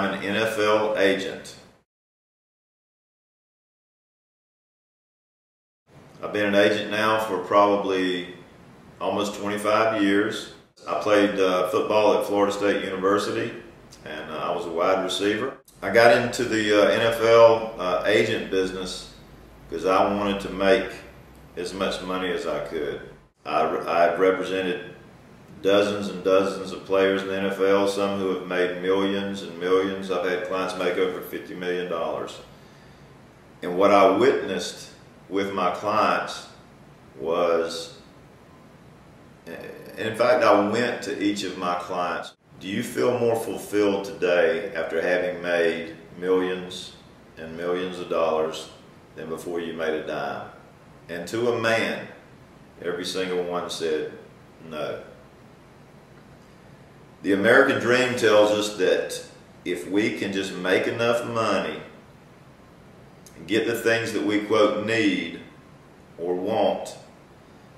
I'm an NFL agent. I've been an agent now for probably almost 25 years. I played football at Florida State University, and I was a wide receiver. I got into the NFL agent business because I wanted to make as much money as I could. I've represented dozens and dozens of players in the NFL, some who have made millions and millions. I've had clients make over $50 million. And what I witnessed with my clients was, and in fact, I went to each of my clients. Do you feel more fulfilled today after having made millions and millions of dollars than before you made a dime? And to a man, every single one said no. The American dream tells us that if we can just make enough money and get the things that we, quote, need or want,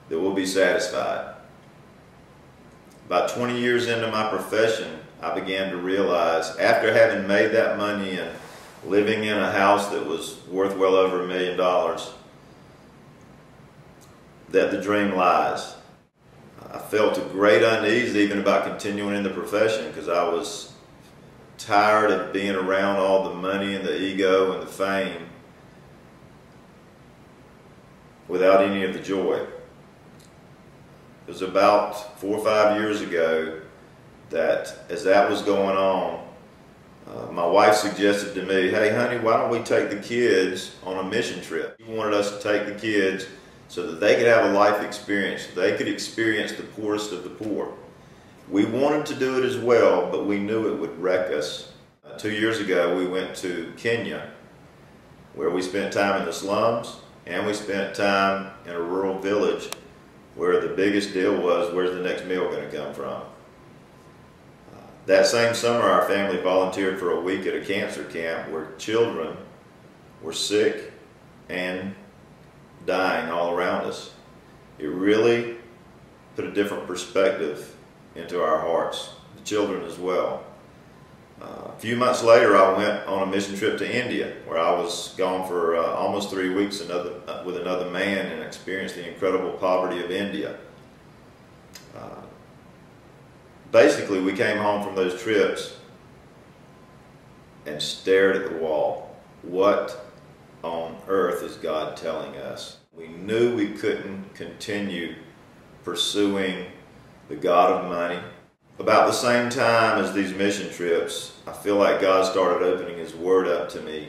that we'll be satisfied. About 20 years into my profession, I began to realize, after having made that money and living in a house that was worth well over $1 million, that the dream lies. I felt a great unease even about continuing in the profession because I was tired of being around all the money and the ego and the fame without any of the joy. It was about 4 or 5 years ago that, as that was going on, my wife suggested to me, hey honey, why don't we take the kids on a mission trip? She wanted us to take the kids so that they could have a life experience, so they could experience the poorest of the poor. We wanted to do it as well, but we knew it would wreck us. 2 years ago, we went to Kenya, where we spent time in the slums, and we spent time in a rural village where the biggest deal was, where's the next meal going to come from? That same summer, our family volunteered for a week at a cancer camp where children were sick and dying all around us. It really put a different perspective into our hearts, the children as well. A few months later, I went on a mission trip to India, where I was gone for almost 3 weeks with another man and experienced the incredible poverty of India. Basically, we came home from those trips and stared at the wall. What on earth is God telling us? We knew we couldn't continue pursuing the God of money. About the same time as these mission trips, I feel like God started opening His Word up to me.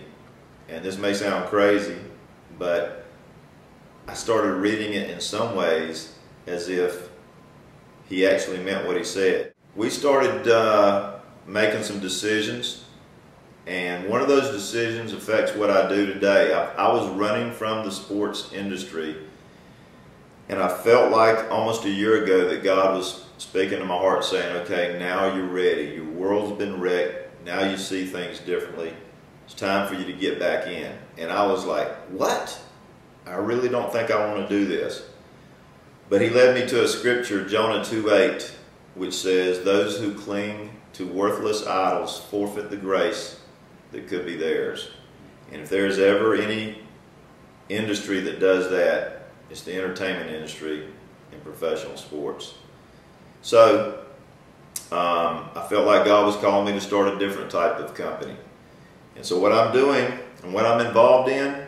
And this may sound crazy, but I started reading it in some ways as if He actually meant what He said. We started making some decisions, and one of those decisions affects what I do today. I was running from the sports industry, and I felt like almost a year ago that God was speaking to my heart saying, okay, now you're ready. Your world's been wrecked. Now you see things differently. It's time for you to get back in. And I was like, what? I really don't think I want to do this. But He led me to a scripture, Jonah 2:8, which says, those who cling to worthless idols forfeit the grace that could be theirs. And if there's ever any industry that does that, it's the entertainment industry and professional sports. So I felt like God was calling me to start a different type of company. And so what I'm doing and what I'm involved in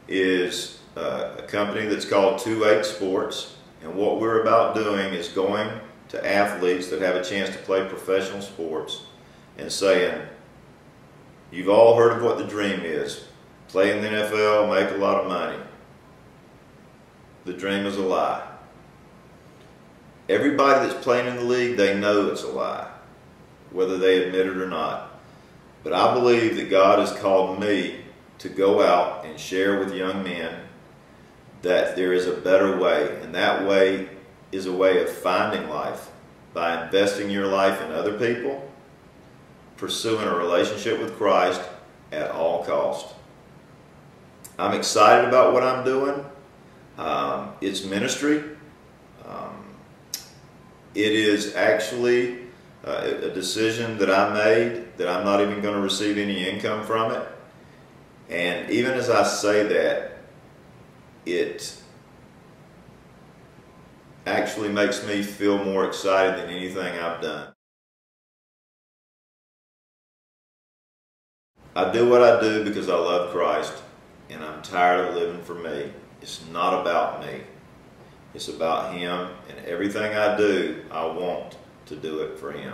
is a company that's called 2-8 Sports. And what we're about doing is going to athletes that have a chance to play professional sports and saying, you've all heard of what the dream is. Play in the NFL, make a lot of money. The dream is a lie. Everybody that's playing in the league, they know it's a lie, whether they admit it or not. But I believe that God has called me to go out and share with young men that there is a better way, and that way is a way of finding life by investing your life in other people, pursuing a relationship with Christ at all cost. I'm excited about what I'm doing. It's ministry. It is actually a decision that I made that I'm not even going to receive any income from it. And even as I say that, it actually makes me feel more excited than anything I've done. I do what I do because I love Christ, and I'm tired of living for me. It's not about me. It's about Him, and everything I do, I want to do it for Him.